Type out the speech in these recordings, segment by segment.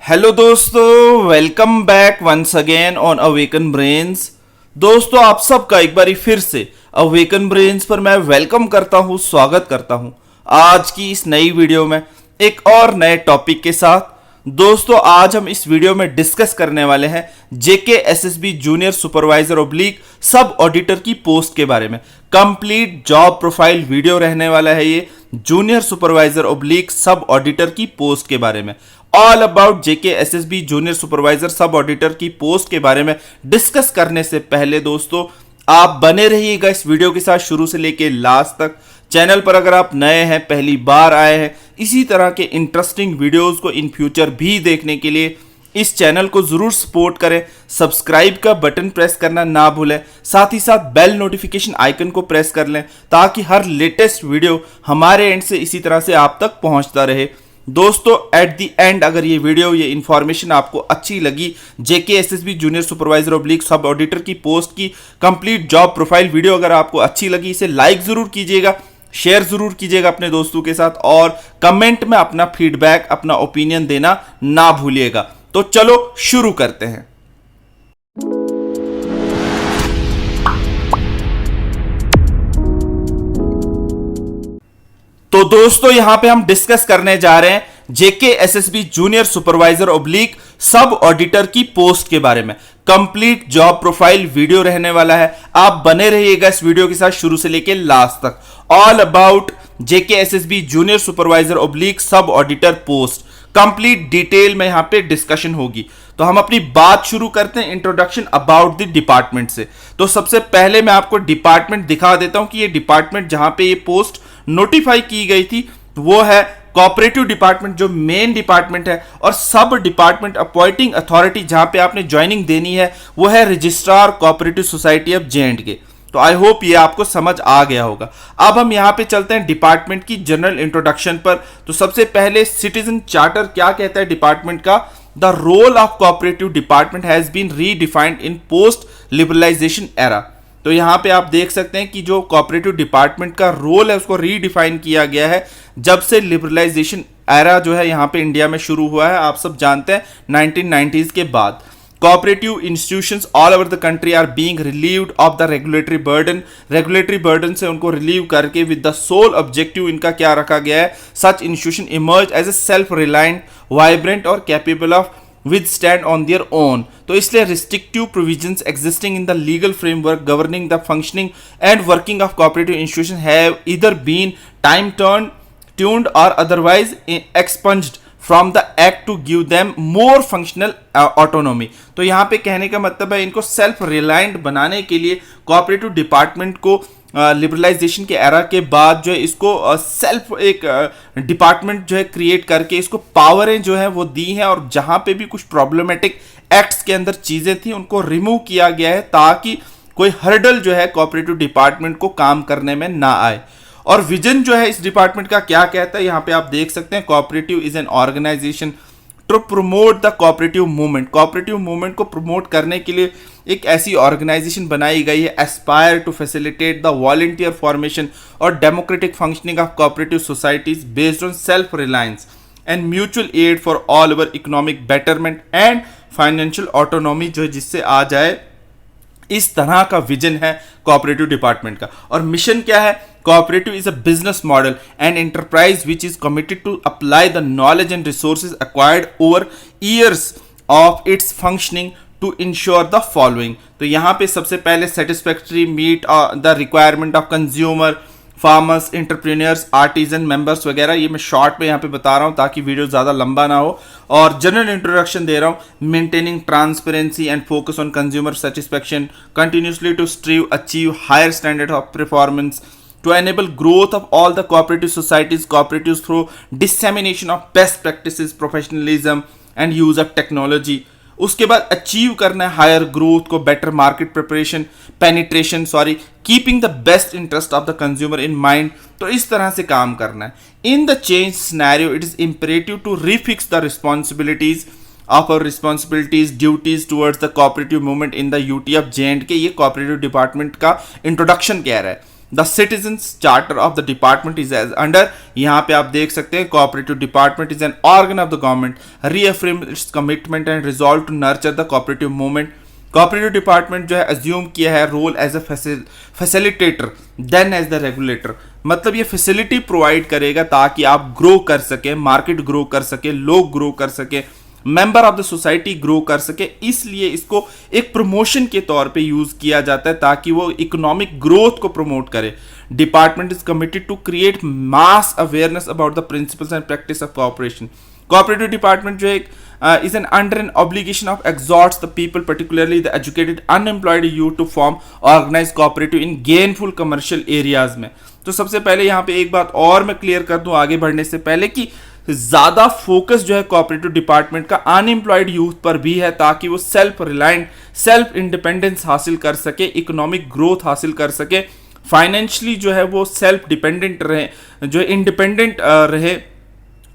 Hello दोस्तों, welcome back once again on Awaken Brains. दोस्तों, आप सबका एक बारी फिर से अवेकन ब्रेन्स पर मैं वेलकम करता हूं, स्वागत करता हूं आज की इस नई वीडियो में एक और नए टॉपिक के साथ। दोस्तों, आज हम इस वीडियो में डिस्कस करने वाले हैं जेके एसएसबी जूनियर सुपरवाइजर ओब्लिक सब ऑडिटर की पोस्ट के बारे में। कंप्लीट जॉब प्रोफाइल वीडियो रहने वाला है ये जूनियर सुपरवाइजर ओब्लिक सब ऑडिटर की पोस्ट के बारे में। All about JK SSB junior supervisor सब ऑडिटर की पोस्ट के बारे में डिस्कस करने से पहले दोस्तों, आप बने रहिएगा इस वीडियो के साथ शुरू से लेके लास्ट तक। चैनल पर अगर आप नए हैं, पहली बार आए हैं, इसी तरह के इंटरेस्टिंग वीडियोस को इन फ्यूचर भी देखने के लिए इस चैनल को जरूर सपोर्ट करें। सब्सक्राइब का बटन प्रेस करना ना भूलें, साथ ही साथ बेल नोटिफिकेशन आइकन को प्रेस कर लें ताकि हर लेटेस्ट वीडियो हमारे एंड से इसी तरह से आप तक पहुंचता रहे। दोस्तों, एट द एंड अगर ये वीडियो, ये इंफॉर्मेशन आपको अच्छी लगी, जेके एसएसबी जूनियर सुपरवाइजर ओब्लिक सब ऑडिटर की पोस्ट की कंप्लीट जॉब प्रोफाइल वीडियो अगर आपको अच्छी लगी, इसे लाइक जरूर कीजिएगा, शेयर जरूर कीजिएगा अपने दोस्तों के साथ और कमेंट में अपना फीडबैक, अपना ओपिनियन देना ना भूलिएगा। तो चलो शुरू करते हैं। तो दोस्तों, यहां पे हम डिस्कस करने जा रहे हैं जेके एसएसबी जूनियर सुपरवाइजर ओब्लिक सब ऑडिटर की पोस्ट के बारे में। कंप्लीट जॉब प्रोफाइल वीडियो रहने वाला है, आप बने रहिएगा इस वीडियो के साथ शुरू से लेके लास्ट तक। All about JK SSB junior supervisor oblique सब ऑडिटर पोस्ट कंप्लीट डिटेल में यहां पे डिस्कशन होगी। तो हम अपनी बात शुरू करते हैं इंट्रोडक्शन अबाउट द डिपार्टमेंट से। तो सबसे पहले मैं आपको डिपार्टमेंट दिखा देता हूं कि ये डिपार्टमेंट जहां पे ये पोस्ट नोटिफाई की गई थी वो है कोऑपरेटिव डिपार्टमेंट, जो मेन डिपार्टमेंट है। और सब डिपार्टमेंट अपॉइंटिंग अथॉरिटी जहां पे आपने ज्वाइनिंग देनी है वो है registrar cooperative society of J&K। तो आई होप ये आपको समझ आ गया होगा। अब हम यहां पे चलते हैं डिपार्टमेंट की जनरल इंट्रोडक्शन पर। तो सबसे पहले सिटीजन चार्टर क्या कहता है डिपार्टमेंट का? The role of cooperative department has been redefined in post liberalisation era. तो यहां पे आप देख सकते हैं कि जो कोऑपरेटिव डिपार्टमेंट का रोल है उसको रीडिफाइन किया गया है जब से लिबरलाइजेशन एरा जो है यहां पे इंडिया में शुरू हुआ है। आप सब जानते हैं 1990s के बाद cooperative institutions all over the country are being relieved of the regulatory burden. Regulatory burden से उनको रिलीव करके विद द सोल ऑब्जेक्टिव इनका क्या रखा गया है? सच institution emerge as a self reliant, vibrant और capable of withstand on their own। तो इसलिए restrictive provisions existing in the legal framework governing the functioning and working of cooperative institutions have either been time tuned or otherwise expunged from the act to give them more functional autonomy। तो यहाँ पे कहने का मतलब है इनको self reliant बनाने के लिए कोऑपरेटिव डिपार्टमेंट को लिबरलाइजेशन के एरा के बाद जो है इसको सेल्फ एक डिपार्टमेंट जो है क्रिएट करके इसको पावरें जो है वो दी हैं। और जहां पे भी कुछ प्रॉब्लमेटिक एक्ट्स के अंदर चीजें थी उनको रिमूव किया गया है ताकि कोई हर्डल जो है कोऑपरेटिव डिपार्टमेंट को काम करने में ना आए। और विजन जो है इस डिपार्टमेंट का क्या कहता है, यहाँ पे आप देख सकते हैं cooperative is an organisation to promote the cooperative movement. Cooperative movement को प्रमोट करने के लिए एक ऐसी ऑर्गेनाइजेशन बनाई गई है aspire to facilitate the voluntary formation और democratic functioning of cooperative societies based on self reliance and mutual aid for all over economic betterment and financial autonomy, जो जिससे आ जाए। इस तरह का विजन है कोऑपरेटिव डिपार्टमेंट का। और मिशन क्या है? Cooperative is a business model and enterprise which is committed to apply the knowledge and resources acquired over years of its functioning to ensure the following. तो यहां पे सबसे पहले satisfactory meet the requirement of consumer, farmers, entrepreneurs, artisan, members वगैरह। ये मैं short में यहाँ पे बता रहा हूँ ताकि वीडियो ज़्यादा लंबा ना हो। और जनरल इंट्रोडक्शन दे रहा हूँ। Maintaining transparency and focus on consumer satisfaction, continuously to strive achieve higher standard of performance, to enable growth of all the cooperative societies, cooperatives through dissemination of best practices, professionalism and use of technology। उसके बाद achieve करना है higher growth को, better market preparation, penetration, keeping the best interest of the consumer in mind. तो इस तरह से काम करना है। In the change scenario it is imperative to refix the responsibilities of और responsibilities duties towards the cooperative movement in the UT of J&K। ये cooperative department का इंट्रोडक्शन कह रहा है। The citizens charter of the department is as under. यहाँ पे आप देख सकते हैं cooperative department is an organ of the government reaffirm its commitment and resolve to nurture the cooperative movement. Cooperative department जो है अज्यूम किया है role as a facilitator than as the regulator. मतलब ये फैसिलिटी प्रोवाइड करेगा ताकि आप grow कर सके, मार्केट ग्रो कर सके, लोग ग्रो कर सके, member of the society grow कर सके, इसलिए इसको एक प्रमोशन के तौर पे यूज किया जाता है ताकि वो इकोनॉमिक ग्रोथ को प्रमोट करे। Department is committed to create mass awareness about the principles and practice of cooperation. Cooperative department जो एक is under an obligation of exhorts the people, particularly the educated unemployed youth, to form organized cooperative in gainful commercial areas में। तो सबसे पहले यहाँ पे एक बात और मैं क्लियर कर दूं आगे बढ़ने से पहले कि ज्यादा फोकस जो है कोऑपरेटिव डिपार्टमेंट का अनएम्प्लॉयड यूथ पर भी है ताकि वो सेल्फ रिलायंट, सेल्फ इंडिपेंडेंस हासिल कर सके, इकोनॉमिक ग्रोथ हासिल कर सके, फाइनेंशियली जो है वो सेल्फ डिपेंडेंट रहे, जो इंडिपेंडेंट रहे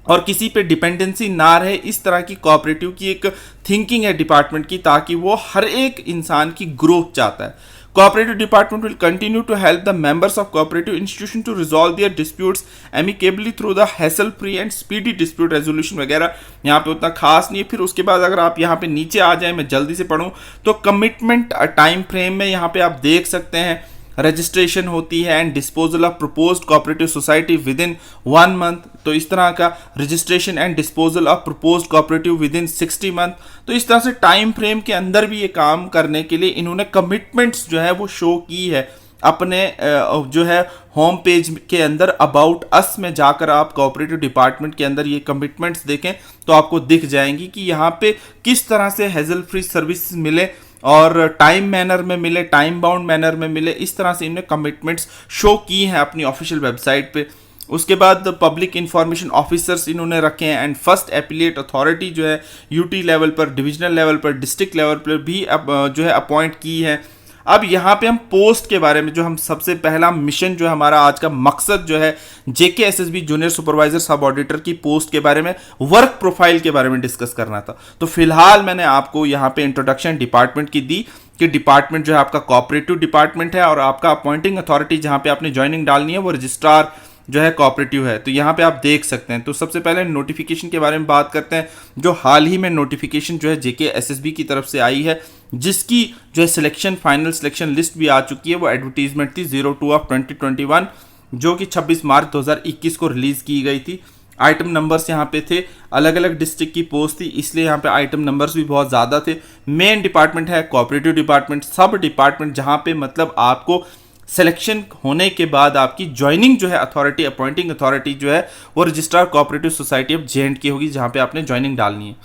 और किसी पे डिपेंडेंसी ना रहे। इस तरह की कोऑपरेटिव की एक थिंकिंग है डिपार्टमेंट की ताकि वो हर एक इंसान की ग्रोथ चाहता है। Cooperative department will continue to help the members of cooperative institution to resolve their disputes amicably through the hassle free and speedy dispute resolution वगैरह यहाँ पे उतना खास नहीं है। फिर उसके बाद अगर आप यहाँ पे नीचे आ जाए, मैं जल्दी से पढ़ूँ तो कमिटमेंट टाइम फ्रेम में यहाँ पे आप देख सकते हैं रजिस्ट्रेशन होती है and disposal of proposed cooperative society with in 1 month. तो इस तरह का registration and disposal of proposed cooperative with in 60 month. तो इस तरह से टाइम फ्रेम के अंदर भी ये काम करने के लिए इन्होंने कमिटमेंट्स जो है वो शो की है अपने जो है होम पेज के अंदर अबाउट अस में जाकर आप कोऑपरेटिव डिपार्टमेंट के अंदर ये कमिटमेंट्स देखें तो आपको दिख जाएंगी कि यहाँ पे किस तरह से हेजल फ्री सर्विस मिले और टाइम मैनर में मिले, टाइम बाउंड मैनर में मिले। इस तरह से इन्होंने कमिटमेंट्स शो की हैं अपनी ऑफिशियल वेबसाइट पे। उसके बाद पब्लिक इंफॉर्मेशन ऑफिसर्स इन्होंने रखे हैं एंड फर्स्ट एपिलेट अथॉरिटी जो है यूटी लेवल पर, डिविजनल लेवल पर, डिस्ट्रिक्ट लेवल पर भी जो है अपॉइंट की है। अब यहाँ पे हम पोस्ट के बारे में, जो हम सबसे पहला मिशन जो हमारा आज का मकसद जो है जेकेएसएसबी जूनियर सुपरवाइजर सब ऑडिटर की पोस्ट के बारे में, वर्क प्रोफाइल के बारे में डिस्कस करना था। तो फिलहाल मैंने आपको यहाँ पे इंट्रोडक्शन डिपार्टमेंट की दी कि डिपार्टमेंट जो है आपका कोऑपरेटिव डिपार्टमेंट है और आपका अपॉइंटिंग अथॉरिटी जहाँ पे आपने ज्वाइनिंग डालनी है वो रजिस्ट्रार जो है कोऑपरेटिव है। तो यहाँ पे आप देख सकते हैं। तो सबसे पहले नोटिफिकेशन के बारे में बात करते हैं, जो हाल ही में नोटिफिकेशन जो है जेकेएसएसबी की तरफ से आई है, जिसकी जो है सिलेक्शन, फाइनल सिलेक्शन लिस्ट भी आ चुकी है। वो एडवर्टीजमेंट थी 02/2021 जो कि 26 मार्च 2021 को रिलीज की गई थी। आइटम नंबर्स यहाँ पे थे, अलग अलग डिस्ट्रिक्ट की पोस्ट थी इसलिए यहाँ पे आइटम नंबर्स भी बहुत ज़्यादा थे। मेन डिपार्टमेंट है कोऑपरेटिव डिपार्टमेंट। सब डिपार्टमेंट जहाँ पे मतलब आपको सिलेक्शन होने के बाद आपकी ज्वाइनिंग जो है अथॉरिटी, अपॉइंटिंग अथॉरिटी जो है वो रजिस्ट्रार कोऑपरेटिव सोसाइटी ऑफ जे&के होगी जहाँ पे आपने ज्वाइनिंग डालनी है।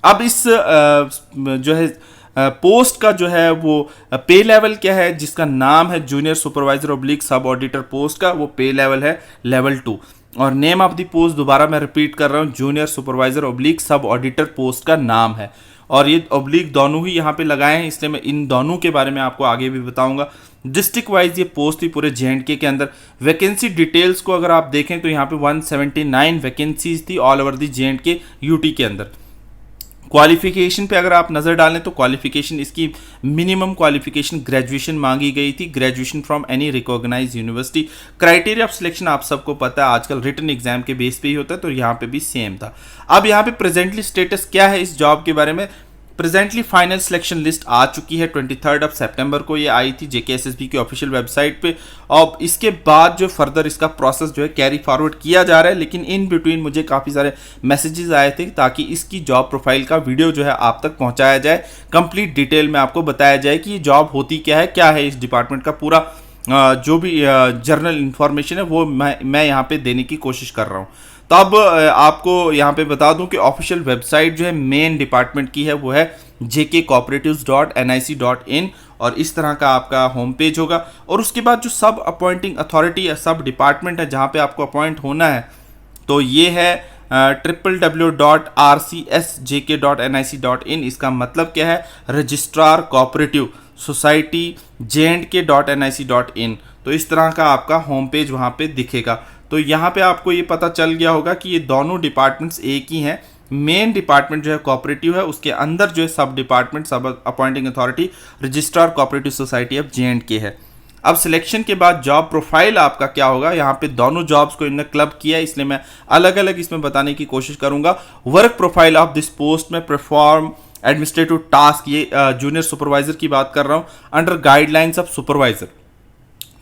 अब इस जो है पोस्ट का जो है वो पे लेवल क्या है, जिसका नाम है junior supervisor oblique sub auditor post का, वो पे लेवल है लेवल 2। और नेम ऑफ द पोस्ट दोबारा मैं रिपीट कर रहा हूँ, junior supervisor oblique sub auditor post का नाम है। और ये ऑब्लिक दोनों ही यहाँ पे लगाए हैं, इसलिए मैं इन दोनों के बारे में आपको आगे भी बताऊंगा। डिस्ट्रिक्ट वाइज ये पोस्ट थी पूरे जे&के के अंदर। वैकेंसी डिटेल्स को अगर आप देखें तो यहाँ पे 179 वैकेंसीज थी ऑल ओवर दी जे&के यूटी के अंदर। क्वालिफिकेशन पे अगर आप नज़र डालें तो क्वालिफिकेशन इसकी मिनिमम क्वालिफिकेशन ग्रेजुएशन मांगी गई थी, graduation from any recognised university. Criteria of selection आप सबको पता है आजकल रिटन एग्जाम के बेस पे ही होता है, तो यहाँ पे भी सेम था। अब यहाँ पे प्रेजेंटली स्टेटस क्या है इस जॉब के बारे में। प्रेजेंटली फाइनल सिलेक्शन लिस्ट आ चुकी है, 23 सितंबर को ये आई थी जेकेएसएसबी की ऑफिशियल वेबसाइट पे। और इसके बाद जो फर्दर इसका प्रोसेस जो है कैरी फॉरवर्ड किया जा रहा है, लेकिन इन बिटवीन मुझे काफ़ी सारे मैसेजेस आए थे ताकि इसकी जॉब प्रोफाइल का वीडियो जो है आप तक पहुंचाया जाए, कंप्लीट डिटेल में आपको बताया जाए कि ये जॉब होती क्या है इस डिपार्टमेंट का पूरा जो भी जर्नल इंफॉर्मेशन है वो मैं यहाँ पे देने की कोशिश कर रहा हूँ। तो अब आपको यहाँ पे बता दूं कि ऑफिशियल वेबसाइट जो है मेन डिपार्टमेंट की है वो है jkcooperatives.nic.in और इस तरह का आपका होम पेज होगा। और उसके बाद जो सब अपॉइंटिंग अथॉरिटी या सब डिपार्टमेंट है जहाँ पे आपको अपॉइंट होना है तो ये है www.rcsjk.nic.in। इसका मतलब क्या है, रजिस्ट्रार कोऑपरेटिव सोसाइटी jnk.nic.in। तो इस तरह का आपका होम पेज वहाँ पे दिखेगा। तो यहाँ पे आपको ये पता चल गया होगा कि ये दोनों डिपार्टमेंट्स एक ही हैं। मेन डिपार्टमेंट जो है कोऑपरेटिव है, उसके अंदर जो है सब डिपार्टमेंट, सब appointing authority registrar cooperative society of जे&के है। अब सिलेक्शन के बाद जॉब प्रोफाइल आपका क्या होगा, यहाँ पे दोनों जॉब्स को इन्होंने क्लब किया है, इसलिए मैं अलग अलग इसमें बताने की कोशिश करूंगा। Work profile of this post में परफॉर्म एडमिनिस्ट्रेटिव टास्क, ये जूनियर सुपरवाइजर की बात कर रहा हूँ, अंडर गाइडलाइंस ऑफ सुपरवाइजर।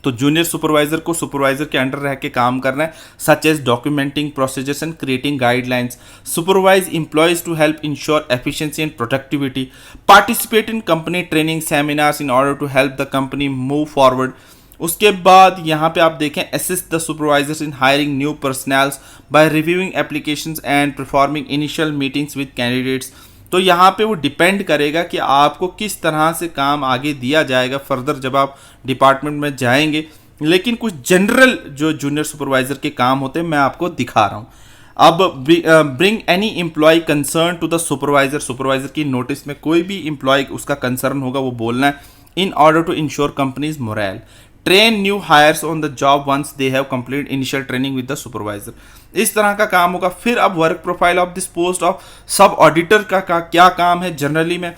तो जूनियर सुपरवाइजर को सुपरवाइजर के अंडर रह के काम करना है, such as documenting procedures and creating guidelines, supervise employees to help ensure efficiency and productivity, participate in company training seminars in order to help the company move forward. उसके बाद यहाँ पे आप देखें, assist the supervisors in hiring new personnels by reviewing applications and performing initial meetings with candidates. तो यहाँ पे वो डिपेंड करेगा कि आपको किस तरह से काम आगे दिया जाएगा फर्दर जब आप डिपार्टमेंट में जाएंगे, लेकिन कुछ जनरल जो जूनियर सुपरवाइजर के काम होते हैं मैं आपको दिखा रहा हूँ। अब bring any employ concern to the supervisor, supervisor की नोटिस में कोई भी एम्प्लॉय उसका कंसर्न होगा वो बोलना है, in order to ensure company's morale. Train new hires on the job once they have complete initial training with the supervisor. इस तरह का काम होगा। फिर अब work profile of this post of sub auditor का क्या काम है, जनरली में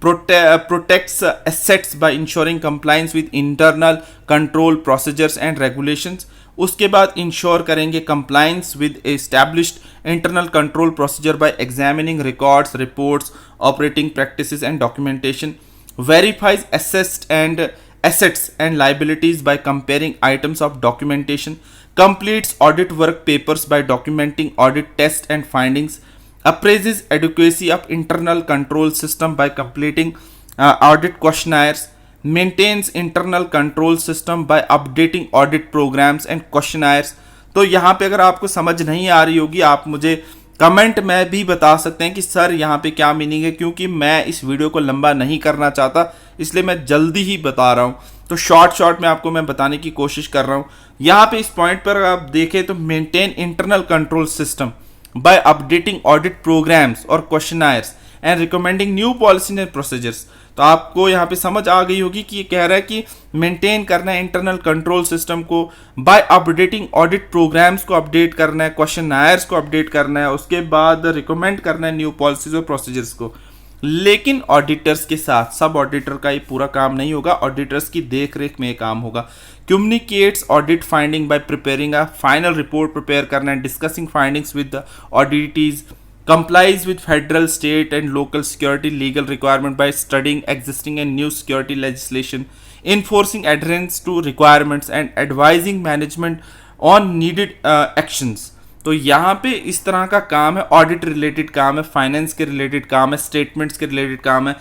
protects assets by ensuring compliance with internal control procedures and regulations. उसके बाद इंश्योर करेंगे compliance with established internal control procedure by examining records, reports, operating practices and documentation. Verifies assets and liabilities by comparing items of documentation, completes audit work papers by documenting audit tests and findings, appraises adequacy of internal control system by completing audit questionnaires, maintains internal control system by updating audit programs and questionnaires। तो यहाँ पे अगर आपको समझ नहीं आ रही होगी आप मुझे कमेंट में भी बता सकते हैं कि सर यहाँ पे क्या मीनिंग है, क्योंकि मैं इस वीडियो को लंबा नहीं करना चाहता इसलिए मैं जल्दी ही बता रहा हूँ। तो शॉर्ट में आपको मैं बताने की कोशिश कर रहा हूँ। यहाँ पे इस पॉइंट पर आप देखें तो maintain internal control system by updating audit programmes और questionnaires and recommending new policy and procedures. तो आपको यहाँ पे समझ आ गई होगी कि ये कह रहा है कि मेंटेन करना है इंटरनल कंट्रोल सिस्टम को, बाय अपडेटिंग ऑडिट प्रोग्राम्स को अपडेट करना है, क्वेश्चनायर्स को अपडेट करना है, उसके बाद रिकमेंड करना है न्यू पॉलिसीज और प्रोसीजर्स को। लेकिन ऑडिटर्स के साथ सब ऑडिटर का ये पूरा काम नहीं होगा, ऑडिटर्स की देख रेख में ये काम होगा। Communicates audit finding by preparing a final report prepare करना है, discussing findings with the auditees, complies with federal, state and local security legal requirement by studying existing and new security legislation, enforcing adherence to requirements and advising management on needed actions। तो यहाँ पे इस तरह का काम है, audit related काम है, फाइनेंस के रिलेटेड काम है, स्टेटमेंट्स के रिलेटेड काम है।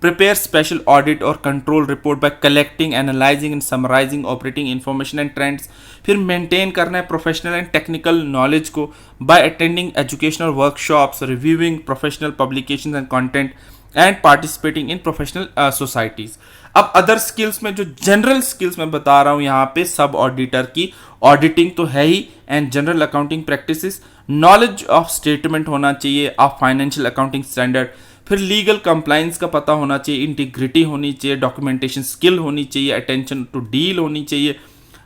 प्रिपेयर स्पेशल ऑडिट और control report by collecting, analysing and summarising operating information and trends. फिर मेंटेन करना है प्रोफेशनल एंड टेक्निकल नॉलेज को by attending educational workshops, reviewing professional publications and content and participating in professional societies. अब other skills में जो general skills मैं बता रहा हूँ यहाँ पे सब ऑडिटर की, ऑडिटिंग तो है ही and general accounting practices, knowledge of statement होना चाहिए, ऑफ फाइनेंशियल अकाउंटिंग स्टैंडर्ड, फिर लीगल कंप्लाइंस का पता होना चाहिए, इंटीग्रिटी होनी चाहिए, डॉक्यूमेंटेशन स्किल होनी चाहिए, अटेंशन टू डील होनी चाहिए,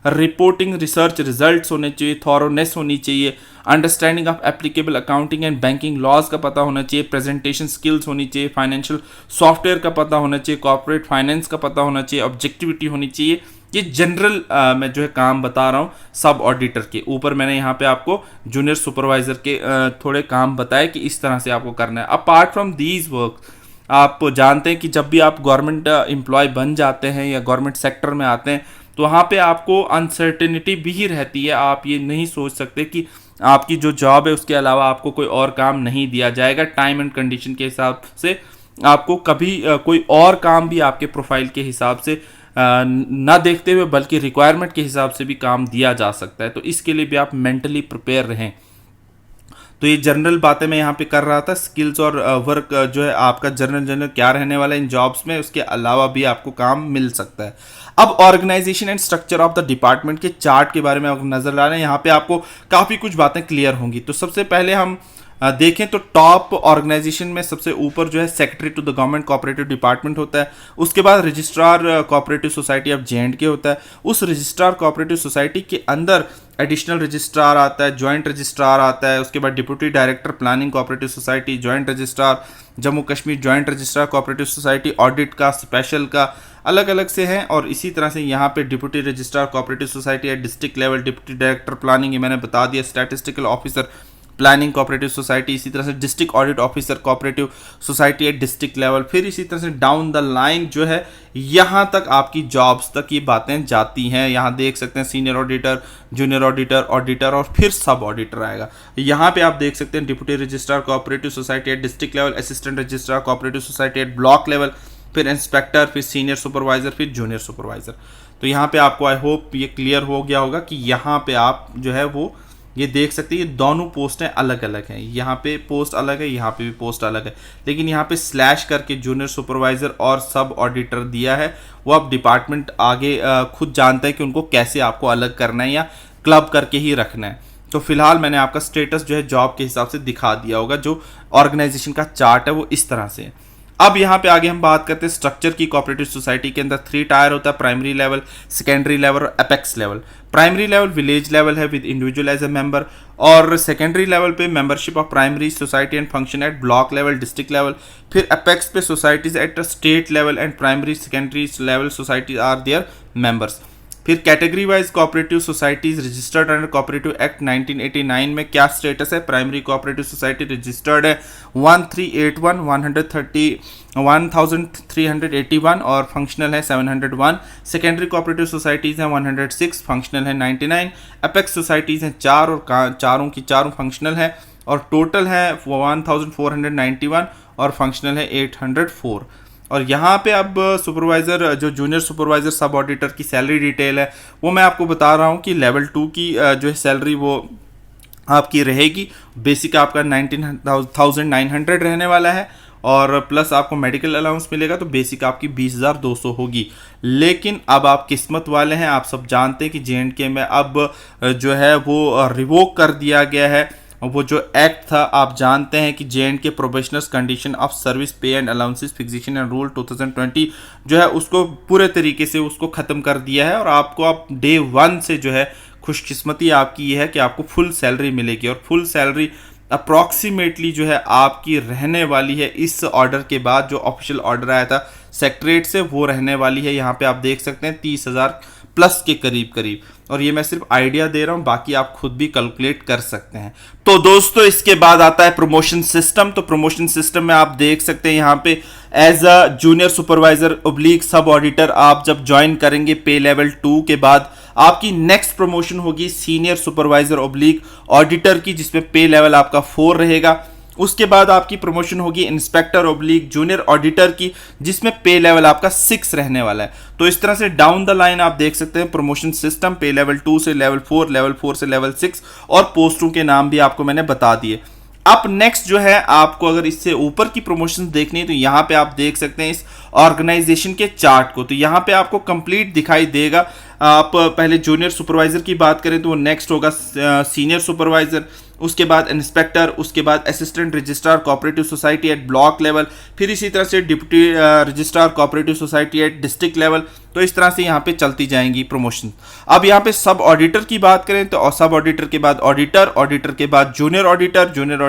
रिपोर्टिंग रिसर्च रिजल्ट्स होने चाहिए, थॉरोनेस होनी चाहिए, understanding of applicable accounting and banking laws का पता होना चाहिए, प्रेजेंटेशन स्किल्स होनी चाहिए, फाइनेंशियल सॉफ्टवेयर का पता होना चाहिए, कॉर्पोरेट फाइनेंस का पता होना चाहिए, ऑब्जेक्टिविटी होनी चाहिए। ये जनरल मैं जो है काम बता रहा हूँ सब ऑडिटर के ऊपर। मैंने यहाँ पे आपको जूनियर सुपरवाइजर के थोड़े काम बताए कि इस तरह से आपको करना है। अपार्ट फ्रॉम दीज वर्क, आप जानते हैं कि जब भी आप गवर्नमेंट एम्प्लॉय बन जाते हैं या गवर्नमेंट सेक्टर में आते हैं तो वहाँ पे आपको अनसर्टेनिटी भी ही रहती है। आप ये नहीं सोच सकते कि आपकी जो जॉब है उसके अलावा आपको कोई और काम नहीं दिया जाएगा। टाइम एंड कंडीशन के हिसाब से आपको कभी कोई और काम भी आपके प्रोफाइल के हिसाब से ना देखते हुए बल्कि रिक्वायरमेंट के हिसाब से भी काम दिया जा सकता है। तो इसके लिए भी आप मेंटली प्रिपेयर रहें। तो ये जनरल बातें मैं यहाँ पे कर रहा था। स्किल्स और वर्क जो है आपका जनरल क्या रहने वाला है इन जॉब्स में, उसके अलावा भी आपको काम मिल सकता है। अब organisation and structure of the department के चार्ट के बारे में आपको नजर आ रहे हैं, यहाँ पे आपको काफ़ी कुछ बातें क्लियर होंगी। तो सबसे पहले हम देखें तो टॉप ऑर्गेनाइजेशन में सबसे ऊपर जो है secretary to the government cooperative department होता है। उसके बाद registrar cooperative society of J and K होता है। उस रजिस्ट्रार कोऑपरेटिव सोसाइटी के अंदर एडिशनल रजिस्ट्रार आता है, जॉइंट रजिस्ट्रार आता है, उसके बाद deputy director planning cooperative society, joint registrar Jammu Kashmir, joint registrar cooperative society, audit का, स्पेशल का, अलग अलग से हैं। और इसी तरह से यहाँ पे डिप्टी रजिस्ट्रार कोऑपरेटिव सोसाइटी है district level, deputy director planning, ये मैंने बता दिया, statistical officer planning cooperative society, इसी तरह से district audit officer cooperative society है डिस्ट्रिक्ट लेवल। फिर इसी तरह से डाउन द लाइन जो है यहाँ तक आपकी जॉब्स तक ये बातें जाती हैं। यहाँ देख सकते हैं senior auditor, junior auditor, auditor और फिर सब ऑडिटर आएगा। यहाँ पे आप देख सकते हैं deputy registrar cooperative society at district level, assistant registrar cooperative society at block level, फिर इंस्पेक्टर, फिर सीनियर सुपरवाइजर, फिर जूनियर सुपरवाइजर। तो यहाँ पे आपको आई होप ये क्लियर हो गया होगा कि यहाँ पे आप जो है वो ये देख सकते हैं, ये दोनों पोस्टें अलग अलग हैं। यहाँ पे पोस्ट अलग है, यहाँ पे भी पोस्ट अलग है, लेकिन यहाँ पे स्लैश करके जूनियर सुपरवाइजर और सब ऑडिटर दिया है। वो अब डिपार्टमेंट आगे खुद जानता है कि उनको कैसे आपको अलग करना है या क्लब करके ही रखना है। तो फिलहाल मैंने आपका स्टेटस जो है जॉब के हिसाब से दिखा दिया होगा। जो ऑर्गेनाइजेशन का चार्ट है वो इस तरह से है। अब यहाँ पे आगे हम बात करते हैं स्ट्रक्चर की। कोऑपरेटिव सोसाइटी के अंदर 3 टायर होता है, प्राइमरी लेवल, सेकेंडरी लेवल और apex level. Primary level village level है with individual as a member, और सेकेंडरी लेवल पे membership of primary society and function at block level, district level. फिर apex पे societies at state level and primary secondary level societies are their members. फिर category wise cooperative societies registered under cooperative act 1989 में क्या status है? Primary cooperative society registered है 1381 और functional है 701। Secondary cooperative societies हैं 106, फंक्शनल है 99। एपेक्स सोसाइटीज हैं 4 और चारों की चारों फंक्शनल है, और टोटल है 1491 और फंक्शनल है 804। और यहाँ पे अब सुपरवाइज़र, जो जूनियर सुपरवाइज़र सब ऑडिटर की सैलरी डिटेल है वो मैं आपको बता रहा हूँ कि लेवल 2 की जो है सैलरी वो आपकी रहेगी। बेसिक आपका 19,900 रहने वाला है, और प्लस आपको मेडिकल अलाउंस मिलेगा, तो बेसिक आपकी 20,200 होगी। लेकिन अब आप किस्मत वाले हैं, आप सब जानते हैं कि JNK में अब जो है वो रिवोक कर दिया गया है। वो जो एक्ट था, आप जानते हैं कि JNK probationers condition of service pay and allowances fixation and rule 2020 जो है उसको पूरे तरीके से उसको ख़त्म कर दिया है। और आपको अब डे 1 से जो है खुशकिस्मती आपकी ये है कि आपको फुल सैलरी मिलेगी, और फुल सैलरी अप्रॉक्सीमेटली जो है आपकी रहने वाली है इस ऑर्डर के बाद, जो ऑफिशियल ऑर्डर आया था सेक्रेटरीट से, वो रहने वाली है। यहाँ पे आप देख सकते हैं 30,000 प्लस के करीब, और ये मैं सिर्फ आइडिया दे रहा हूं, बाकी आप खुद भी कैलकुलेट कर सकते हैं। तो दोस्तों इसके बाद आता है प्रमोशन सिस्टम। तो प्रमोशन सिस्टम में आप देख सकते हैं यहाँ पे as a junior supervisor oblique sub auditor आप जब ज्वाइन करेंगे पे लेवल 2 के बाद, आपकी नेक्स्ट प्रमोशन होगी सीनियर सुपरवाइजर ऑब्लिक ऑडिटर की, जिसमें पे लेवल आपका 4 रहेगा। उसके बाद आपकी प्रमोशन होगी इंस्पेक्टर ऑब्लिक जूनियर ऑडिटर की, जिसमें पे लेवल आपका 6 रहने वाला है। तो इस तरह से डाउन द लाइन आप देख सकते हैं प्रमोशन सिस्टम, पे लेवल 2 से लेवल 4, लेवल 4 से लेवल 6, और पोस्टों के नाम भी आपको मैंने बता दिए। अब नेक्स्ट जो है, आपको अगर इससे ऊपर की प्रमोशन देखनी है तो यहाँ पे आप देख सकते हैं इस ऑर्गेनाइजेशन के चार्ट को। तो यहाँ पे आपको कंप्लीट दिखाई देगा। आप पहले जूनियर सुपरवाइजर की बात करें तो वो नेक्स्ट होगा सीनियर सुपरवाइजर, उसके बाद इंस्पेक्टर, उसके बाद assistant registrar cooperative society at block level, फिर इसी तरह से deputy registrar cooperative society at district level. तो इस तरह से यहाँ पे चलती जाएंगी प्रमोशन। अब यहाँ पे सब ऑडिटर की बात करें तो सब ऑडिटर के बाद ऑडिटर, ऑडिटर के बाद जूनियर ऑडिटर, जूनियर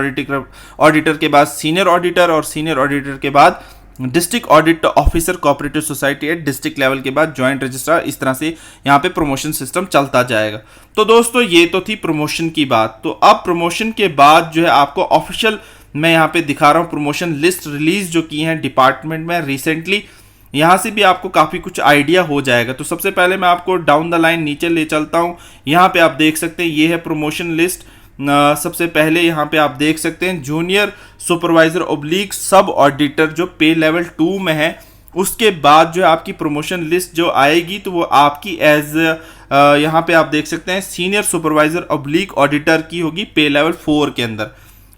ऑडिटर के बाद सीनियर ऑडिटर, और सीनियर ऑडिटर के बाद district audit officer cooperative society at district level के बाद जॉइंट रजिस्ट्रार। इस तरह से यहाँ पे प्रमोशन सिस्टम चलता जाएगा। तो दोस्तों ये तो थी प्रमोशन की बात। तो अब प्रमोशन के बाद जो है आपको ऑफिशियल मैं यहाँ पे दिखा रहा हूँ प्रमोशन लिस्ट रिलीज जो की है डिपार्टमेंट में रिसेंटली, यहाँ से भी आपको काफ़ी कुछ आइडिया हो जाएगा। तो सबसे पहले मैं आपको डाउन द लाइन नीचे ले चलता हूँ। यहाँ पे आप देख सकते हैं ये है प्रमोशन लिस्ट। सबसे पहले यहाँ पे आप देख सकते हैं junior supervisor oblique sub auditor जो पे लेवल 2 में है। उसके बाद जो है आपकी प्रमोशन लिस्ट जो आएगी तो वो आपकी एज यहाँ पे आप देख सकते हैं सीनियर सुपरवाइजर ऑब्लिक ऑडिटर की होगी पे लेवल 4 के अंदर।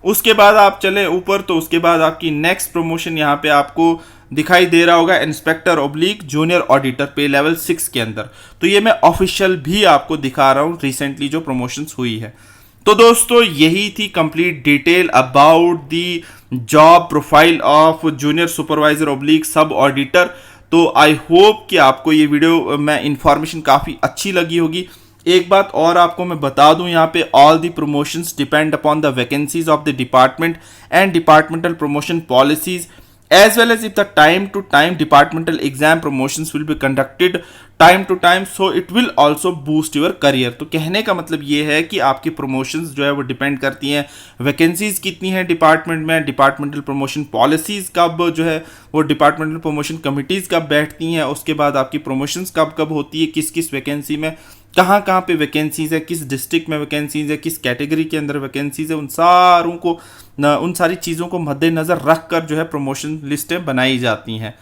उसके बाद आप चले ऊपर तो उसके बाद आपकी नेक्स्ट प्रमोशन यहाँ पे आपको दिखाई दे रहा होगा इंस्पेक्टर ऑब्लिक जूनियर ऑडिटर पे लेवल 6 के अंदर। तो ये मैं ऑफिशियल भी आपको दिखा रहा हूँ रिसेंटली जो प्रमोशंस हुई है। तो दोस्तों यही थी complete detail about the job profile of junior supervisor oblique sub auditor. तो आई होप कि आपको ये वीडियो में इंफॉर्मेशन काफ़ी अच्छी लगी होगी। एक बात और आपको मैं बता दूं, यहाँ पे all the promotions depend upon the vacancies of the department and departmental promotion policies as well as if the time to time departmental exam promotions will be conducted time to time, so it will also boost your career। तो कहने का मतलब ये है कि आपकी promotions जो है वो डिपेंड करती हैं वैकेंसीज कितनी है डिपार्टमेंट में, डिपार्टमेंटल प्रमोशन पॉलिसीज कब जो है वो डिपार्टमेंटल प्रमोशन कमिटीज़ कब बैठती हैं, उसके बाद आपकी प्रमोशंस कब कब होती है, किस किस वैकेंसी में, कहाँ कहाँ पे वैकेंसीज है, किस डिस्ट्रिक्ट में वैकेंसीज है, किस कैटेगरी के अंदर वैकेंसीज है, उन सारी चीज़ों को मद्देनज़र रख कर जो है प्रमोशन लिस्टें बनाई जाती हैं।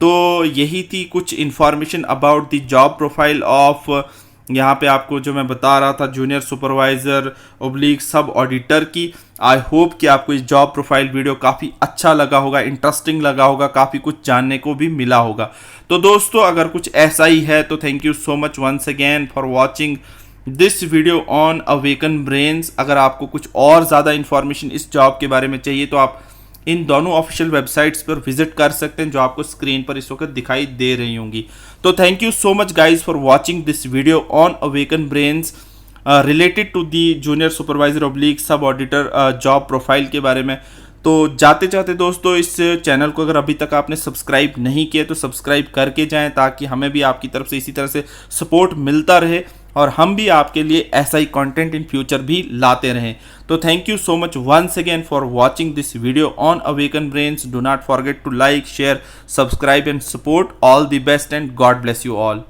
तो यही थी कुछ information about the job profile of, यहाँ पे आपको जो मैं बता रहा था, junior supervisor oblique sub auditor की। आई होप कि आपको इस जॉब प्रोफाइल वीडियो काफ़ी अच्छा लगा होगा, इंटरेस्टिंग लगा होगा, काफ़ी कुछ जानने को भी मिला होगा। तो दोस्तों अगर कुछ ऐसा ही है तो thank you so much once again for watching this video on Awaken Brains. अगर आपको कुछ और ज़्यादा इन्फॉर्मेशन इस जॉब के बारे में चाहिए तो आप इन दोनों ऑफिशियल वेबसाइट्स पर विजिट कर सकते हैं जो आपको स्क्रीन पर इस वक्त दिखाई दे रही होंगी। तो thank you so much guys for watching this video on Awaken Brains related to the junior supervisor oblique sub auditor job profile के बारे में। तो जाते जाते दोस्तों इस चैनल को अगर अभी तक आपने सब्सक्राइब नहीं किया तो सब्सक्राइब करके जाएं ताकि हमें भी आपकी तरफ से इसी तरह से सपोर्ट मिलता रहे और हम भी आपके लिए ऐसा ही कंटेंट इन फ्यूचर भी लाते रहें। तो thank you so much once again for watching this video on Awaken Brains. Do not forget to like, share, subscribe and support. All the best and God bless you all.